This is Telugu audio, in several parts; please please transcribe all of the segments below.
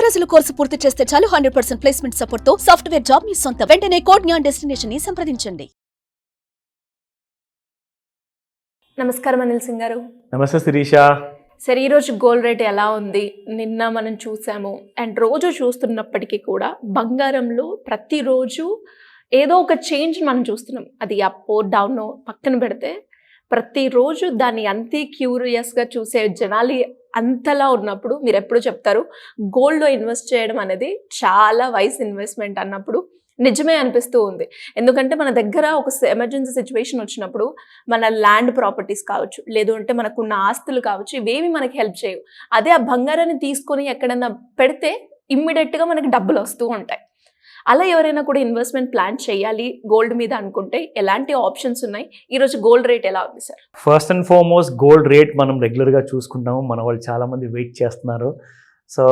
రోజుల కోర్సు పూర్తి చేస్తే చాలు 100% ప్లేస్మెంట్ సపోర్ట్ తో సాఫ్ట్వేర్ జాబ్ మీ సొంత. వెంటనే కోడ్ జ్ఞాన్ డెస్టినేషన్ ని సంప్రదించండి. నమస్కారం అనిల్ సింగ్ గారు. నమస్తే శిరీష. సరే, ఈరోజు గోల్డ్ రేట్ ఎలా ఉంది? నిన్న మనం చూసాము అండ్ రోజు చూస్తున్నప్పటికీ కూడా బంగారంలో ప్రతిరోజు ఏదో ఒక చేంజ్ మనం చూస్తున్నాం. అది అప్ డౌన్ పక్కన పెడితే ప్రతిరోజు దాన్ని అంతే క్యూరియస్గా చూసే జనాలు అంతలా ఉన్నప్పుడు మీరు ఎప్పుడు చెప్తారు గోల్డ్లో ఇన్వెస్ట్ చేయడం అనేది చాలా వైస్ ఇన్వెస్ట్మెంట్ అన్నప్పుడు నిజమే అనిపిస్తూ ఉంది. ఎందుకంటే మన దగ్గర ఒక ఎమర్జెన్సీ సిచ్యువేషన్ వచ్చినప్పుడు మన ల్యాండ్ ప్రాపర్టీస్ కావచ్చు, లేదు అంటే మనకున్న ఆస్తులు కావచ్చు, ఇవేమి మనకి హెల్ప్ చేయవు. అదే ఆ బంగారాన్ని తీసుకొని ఎక్కడన్నా పెడితే ఇమ్మీడియట్గా మనకి డబ్బులు వస్తూ ఉంటాయి. అలా ఎవరైనా కూడా ఇన్వెస్ట్మెంట్ ప్లాన్ చేయాలి గోల్డ్ మీద అనుకుంటే ఎలాంటి ఆప్షన్స్ ఉన్నాయి? ఈరోజు గోల్డ్ రేట్ ఎలా ఉంది sir? First and foremost gold rate మనం రెగ్యులర్గా చూసుకుంటాము. మన వాళ్ళు చాలామంది వెయిట్ చేస్తున్నారు. సో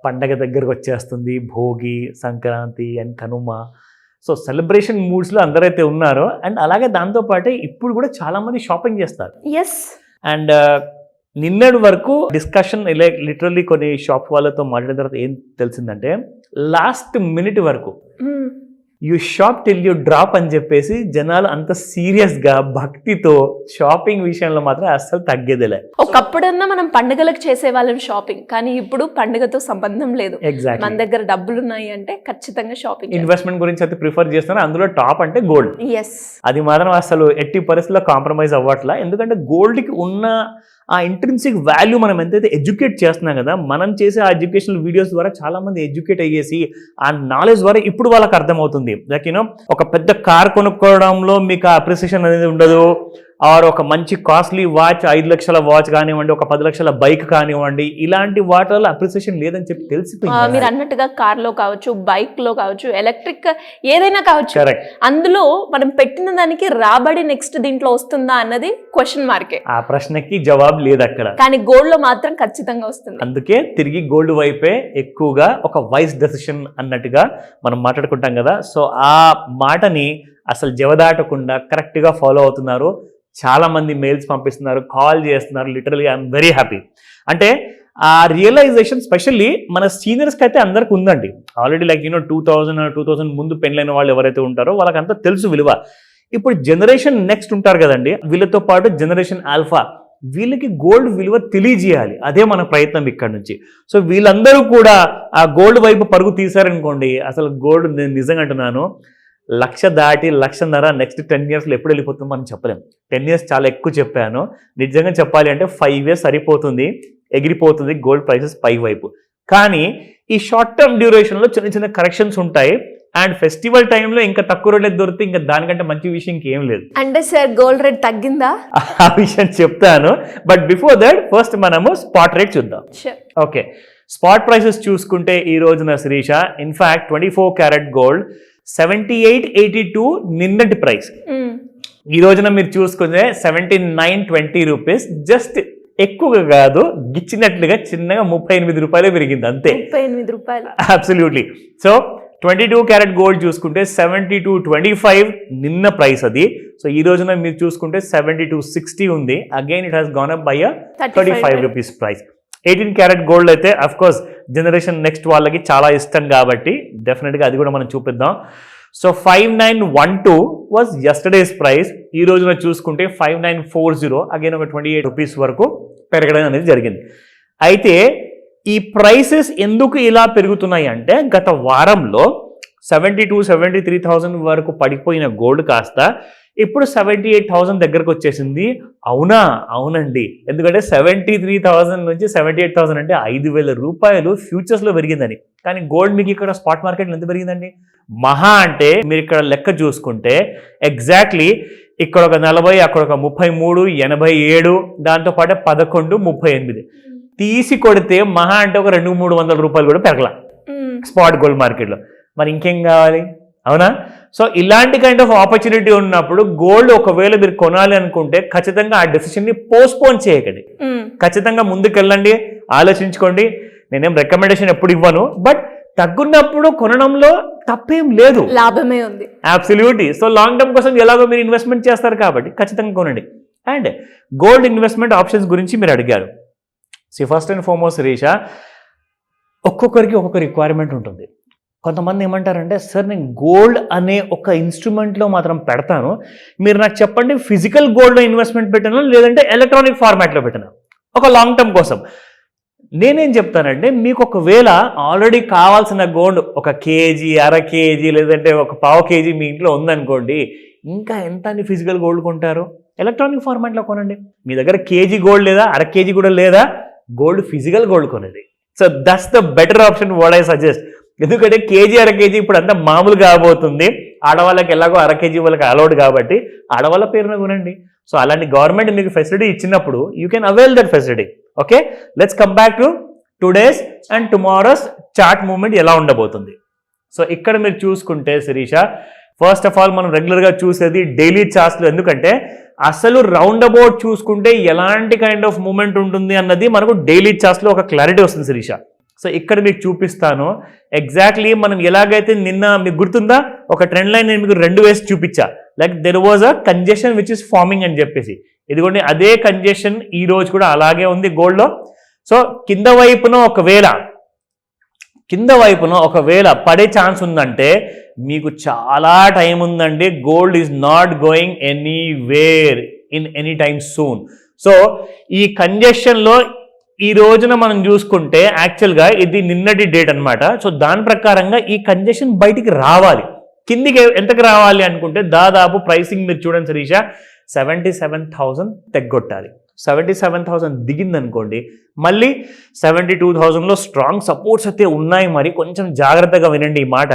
పండగ దగ్గరకు వచ్చేస్తుంది, Bhogi, Sankranti and Kanuma. So celebration మూడ్స్లో అందరైతే ఉన్నారో అండ్ అలాగే దాంతోపాటే ఇప్పుడు కూడా చాలామంది షాపింగ్ చేస్తారు. ఎస్. అండ్ నిన్నటి వరకు డిస్కషన్ లిటరల్లీ కొన్ని షాప్ వాళ్ళతో మాట్లాడిన తర్వాత ఏం తెలిసిందంటే లాస్ట్ మినిట్ వరకు you shop till you drop అని చెప్పేసి జనాలు అంత సీరియస్గా భక్తితో షాపింగ్ విషయంలో మాత్రం అస్సలు తగ్గేదిలే. ఒకప్పుడన్నా మనం పండుగలకు చేసే వాళ్ళం షాపింగ్, కానీ ఇప్పుడు పండుగతో సంబంధం లేదు. ఎగ్జాక్ట్లీ. మన దగ్గర డబ్బులు ఉన్నాయి అంటే ఖచ్చితంగా షాపింగ్. ఇన్వెస్ట్మెంట్ గురించి అయితే ప్రిఫర్ చేస్తున్నారు. అందులో టాప్ అంటే గోల్డ్. ఎస్. అది మాత్రం అసలు ఎట్టి పరిస్థితుల్లో కాంప్రమైజ్ అవ్వట్లా. ఎందుకంటే గోల్డ్కి ఉన్న ఆ ఇంట్రిన్సిక్ వాల్యూ మనం ఎంతైతే ఎడ్యుకేట్ చేస్తున్నాం కదా, మనం చేసే ఆ ఎడ్యుకేషనల్ వీడియోస్ ద్వారా చాలా మంది ఎడ్యుకేట్ అయ్యేసి ఆ నాలెడ్జ్ ద్వారా ఇప్పుడు వాళ్ళకి అర్థమవుతుంది. లైక్ యూనో ఒక పెద్ద కార్ కొనుక్కోవడంలో మీకు ఆ అప్రిసియేషన్ అనేది ఉండదు, ఆర్ ఒక మంచి కాస్ట్లీ వాచ్ 5 లక్షల వాచ్ కానివ్వండి, ఒక 10 లక్షల బైక్ కానివ్వండి, ఇలాంటి వాటిలో అప్రిసియేషన్ లేదని చెప్పి తెలిసిపోయింది. మీరు అన్నట్టుగా కార్ లో కావచ్చు, బైక్ లో కావచ్చు, ఎలక్ట్రిక్ ఏదైనా కావచ్చు, అందులో మనం పెట్టిన దానికి రాబడి నెక్స్ట్ దీంట్లో వస్తుందా అన్నది క్వశ్చన్ మార్కే. ఆ ప్రశ్నకి జవాబు లేదు అక్కడ. కానీ గోల్డ్ లో మాత్రం ఖచ్చితంగా వస్తుంది. అందుకే తిరిగి గోల్డ్ వైపే ఎక్కువగా ఒక వైస్ డెసిషన్ అన్నట్టుగా మనం మాట్లాడుకుంటాం కదా. సో ఆ మాటని అసలు జవదాటకుండా కరెక్ట్గా ఫాలో అవుతున్నారు. చాలా మంది మెయిల్స్ పంపిస్తున్నారు, కాల్ చేస్తున్నారు. Literally I'm very happy. అంటే ఆ రియలైజేషన్ స్పెషల్లీ మన సీనియర్స్కి అయితే అందరికి ఉందండి. ఆల్రెడీ లైక్ 2000 ముందు పెళ్ళైన వాళ్ళు ఎవరైతే ఉంటారో వాళ్ళకంతా తెలుసు విలువ. ఇప్పుడు జనరేషన్ నెక్స్ట్ ఉంటారు కదండి, వీళ్ళతో పాటు జనరేషన్ ఆల్ఫా, వీళ్ళకి గోల్డ్ విలువ తెలియజేయాలి. అదే మన ప్రయత్నం ఇక్కడ నుంచి. సో వీళ్ళందరూ కూడా ఆ గోల్డ్ వైపు పరుగు తీశారనుకోండి, అసలు గోల్డ్ నేను నిజంగా అంటున్నాను 1,00,000 దాటి 1,50,000 నెక్స్ట్ 10 yearsలో ఎప్పుడు వెళ్ళిపోతుందో మనం చెప్పలేం. 10 years చాలా ఎక్కువ చెప్పాను. నిజంగా చెప్పాలి అంటే 5 years సరిపోతుంది, ఎగిరిపోతుంది గోల్డ్ ప్రైసెస్ పై వైపు. కానీ ఈ షార్ట్ టర్మ్ డ్యూరేషన్లో చిన్న చిన్న కరెక్షన్స్ ఉంటాయి. అండ్ ఫెస్టివల్ టైంలో ఇంకా తక్కువ రేట్లకు దొరికితే ఇంకా దానికంటే మంచి విషయం ఇంకేం లేదు. అంటే సార్ గోల్డ్ రేట్ తగ్గిందా ఆ విషయం చెప్తాను. బట్ బిఫోర్ దట్ ఫస్ట్ మనము స్పాట్ రేట్ చూద్దాం. ఓకే, స్పాట్ ప్రైసెస్ చూసుకుంటే ఈ రోజున శిరీష ఇన్ఫాక్ట్ 24 క్యారెట్ గోల్డ్ 78.82 నిన్నటి ప్రైస్. ఈ రోజున మీరు చూసుకుంటే 79.20 రూపీస్. జస్ట్ ఎక్కువగా కాదు, గిచ్చినట్లుగా చిన్నగా 38 రూపాయలే పెరిగింది అంతే. 38 రూపాయలు. అబ్సల్యూట్లీ. సో 22 క్యారెట్ గోల్డ్ చూసుకుంటే 72.25 నిన్న ప్రైస్ అది. సో ఈ రోజున మీరు చూసుకుంటే 72.60 ఉంది. Again it has gone up by 35 rupees price. 18 carat gold అయితే అఫ్ కోర్స్ జనరేషన్ నెక్స్ట్ వాళ్ళకి చాలా ఇష్టం కాబట్టి డెఫినెట్గా అది కూడా మనం చూపిద్దాం. So 5912 was yesterday's price. ఈ రోజున చూసుకుంటే 5940, అగైన్ ఒక 28 రూపీస్ వరకు పెరగడం అనేది జరిగింది. అయితే ఈ ప్రైసెస్ ఎందుకు ఇలా పెరుగుతున్నాయి అంటే గత వారంలో 72,000-73,000 వరకు పడిపోయిన గోల్డ్ కాస్త ఇప్పుడు 78,000 దగ్గరకు వచ్చేసింది. అవునా? అవునండి. ఎందుకంటే 73,000 నుంచి 78,000 అంటే 5,000 రూపాయలు ఫ్యూచర్స్లో పెరిగిందని. కానీ గోల్డ్ మీకు ఇక్కడ స్పాట్ మార్కెట్లో ఎంత పెరిగిందండి? మహా అంటే మీరు ఇక్కడ లెక్క చూసుకుంటే ఎగ్జాక్ట్లీ ఇక్కడ ఒక 40, అక్కడ ఒక 33, 87, దాంతోపాటు 11, 38 తీసి కొడితే మహా అంటే ఒక 200-300 రూపాయలు కూడా పెరగల స్పాట్ గోల్డ్ మార్కెట్లో. మరి ఇంకేం కావాలి? అవునా? సో ఇలాంటి కైండ్ ఆఫ్ ఆపర్చునిటీ ఉన్నప్పుడు గోల్డ్ ఒకవేళ మీరు కొనాలి అనుకుంటే ఖచ్చితంగా ఆ డెసిషన్ని పోస్ట్పోన్ చేయకండి. ఖచ్చితంగా ముందుకెళ్ళండి, ఆలోచించుకోండి. నేనేం రికమెండేషన్ ఎప్పుడు ఇవ్వను, బట్ తగ్గున్నప్పుడు కొనడంలో తప్పేం లేదు, లాభమే ఉంది. అబ్సల్యూట్లీ. సో లాంగ్ టర్మ్ కోసం ఎలాగో మీరు ఇన్వెస్ట్మెంట్ చేస్తారు కాబట్టి ఖచ్చితంగా కొనండి. అండ్ గోల్డ్ ఇన్వెస్ట్మెంట్ ఆప్షన్స్ గురించి మీరు అడిగారు. ఫస్ట్ అండ్ ఫార్మోస్ట్ రీషా, ఒక్కొక్కరికి ఒక్కొక్క రిక్వైర్మెంట్ ఉంటుంది. కొంతమంది ఏమంటారంటే సార్ నేను గోల్డ్ అనే ఒక ఇన్స్ట్రుమెంట్లో మాత్రం పెడతాను, మీరు నాకు చెప్పండి ఫిజికల్ గోల్డ్లో ఇన్వెస్ట్మెంట్ పెట్టాను లేదంటే ఎలక్ట్రానిక్ ఫార్మాట్లో పెట్టాను ఒక లాంగ్ టర్మ్ కోసం. నేనేం చెప్తానంటే మీకు ఒకవేళ ఆల్రెడీ కావాల్సిన గోల్డ్ 1 కేజీ, అర కేజీ లేదంటే 1/4 కేజీ మీ ఇంట్లో ఉందనుకోండి, ఇంకా ఎంత అని ఫిజికల్ గోల్డ్ కొంటారు? ఎలక్ట్రానిక్ ఫార్మాట్లో కొనండి. మీ దగ్గర కేజీ గోల్డ్ లేదా, అర కేజీ కూడా లేదా, గోల్డ్ ఫిజికల్ గోల్డ్ కొనేది. So that's the better option what I suggest. ఎందుకంటే కేజీ, అర కేజీ ఇప్పుడు అంతా మామూలు కాబోతుంది. ఆడవాళ్ళకి ఎలాగో అర కేజీ వాళ్ళకి అలౌడ్ కాబట్టి ఆడవాళ్ళ పేరున కొనండి. సో అలాంటి గవర్నమెంట్ మీకు ఫెసిలిటీ ఇచ్చినప్పుడు you can avail that facility. Okay, let's come back to today's and tomorrow's chart movement ఎలా ఉండబోతుంది. సో ఇక్కడ మీరు చూసుకుంటే శిరీష, ఫస్ట్ ఆఫ్ ఆల్ మనం రెగ్యులర్గా చూసేది డైలీ చార్ట్స్లో, ఎందుకంటే అసలు రౌండ్ అబౌట్ చూసుకుంటే ఎలాంటి కైండ్ ఆఫ్ మూమెంట్ ఉంటుంది అన్నది మనకు డైలీ చార్ట్స్లో ఒక క్లారిటీ వస్తుంది శిరీష. సో ఇక్కడ మీకు చూపిస్తాను ఎగ్జాక్ట్లీ మనం ఎలాగైతే నిన్న మీకు గుర్తుందా ఒక ట్రెండ్ లైన్ నేను మీకు 2 వేసి చూపించా, like there was a congestion which is farming అని చెప్పేసి. ఇదిగోండి అదే కంజెషన్ ఈ రోజు కూడా అలాగే ఉంది గోల్డ్లో. సో కింద వైపున ఒకవేళ పడే ఛాన్స్ ఉందంటే మీకు చాలా టైం ఉందండి. Gold is not going anywhere in any time soon. So ఈ కంజెషన్లో ఈ రోజున మనం చూసుకుంటే యాక్చువల్గా ఇది నిన్నటి డేట్ అనమాట. సో దాని ప్రకారంగా ఈ కంజెషన్ బయటికి రావాలి. కిందికి ఎంతకు రావాలి అనుకుంటే దాదాపు ప్రైసింగ్ మీరు చూడండి శిరీష, 77,000 తెగ్గొట్టాలి. 77,000 దిగిందనుకోండి, మళ్ళీ 72,000లో స్ట్రాంగ్ సపోర్ట్స్ అయితే ఉన్నాయి. మరి కొంచెం జాగ్రత్తగా వినండి ఈ మాట.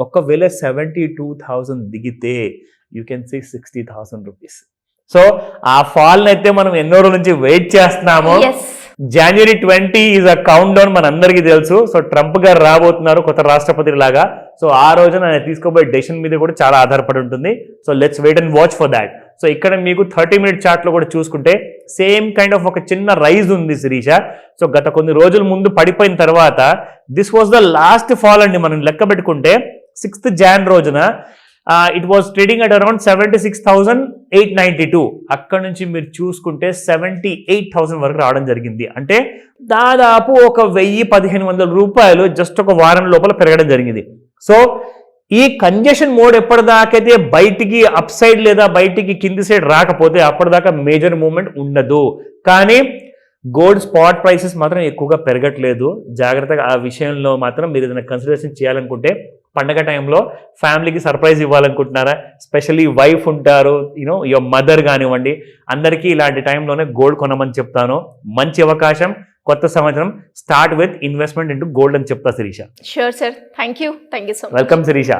ఒకవేళ 72,000 దిగితే you can see 60,000 rupees. So ఆ ఫాల్ని అయితే మనం ఎన్నో రోజుల నుంచి వెయిట్ చేస్తున్నాము. January 20 is a count down, మన అందరికీ తెలుసు. సో ట్రంప్ గారు రాబోతున్నారు కొత్త రాష్ట్రపతి లాగా. సో ఆ రోజున ఆయన తీసుకోబోయే డెసిషన్ మీద కూడా చాలా ఆధారపడి ఉంటుంది. So let's wait and watch for that. So ఇక్కడ మీకు 30-minute చార్ట్లో కూడా చూసుకుంటే సేమ్ కైండ్ ఆఫ్ ఒక చిన్న రైజ్ ఉంది శిరీష. సో గత కొన్ని రోజుల ముందు పడిపోయిన తర్వాత this was the last fall అండి. మనం లెక్క పెట్టుకుంటే 6th Jan రోజున it was trading at around 76,892. అక్కడ నుంచి మీరు చూసుకుంటే 78,000 వరకు రావడం జరిగింది. అంటే దాదాపు ఒక 1,000-1,500 రూపాయలు జస్ట్ ఒక వారం లోపల పెరగడం జరిగింది. సో ఈ కంజెషన్ మోడ్ ఎప్పటిదాకైతే బయటికి అప్ సైడ్ లేదా బయటికి కింది సైడ్ రాకపోతే అప్పటిదాకా మేజర్ మూవ్మెంట్ ఉండదు. కానీ గోల్డ్ స్పాట్ ప్రైసెస్ మాత్రం ఎక్కువగా పెరగట్లేదు. జాగ్రత్తగా ఆ విషయంలో మాత్రం మీరు ఏదైనా కన్సిడరేషన్ చేయాలనుకుంటే, పండగ టైంలో ఫ్యామిలీకి సర్ప్రైజ్ ఇవ్వాలనుకుంటున్నారా, స్పెషల్లీ వైఫ్ ఉంటారు, యువర్ మదర్ కానివ్వండి, అందరికీ ఇలాంటి టైంలోనే గోల్డ్ కొనమని చెప్తాను. మంచి అవకాశం, కొత్త సంవత్సరం, start with investment into gold అని చెప్తా Shirisha. Sure sir, thank you so much. Welcome Sirisha.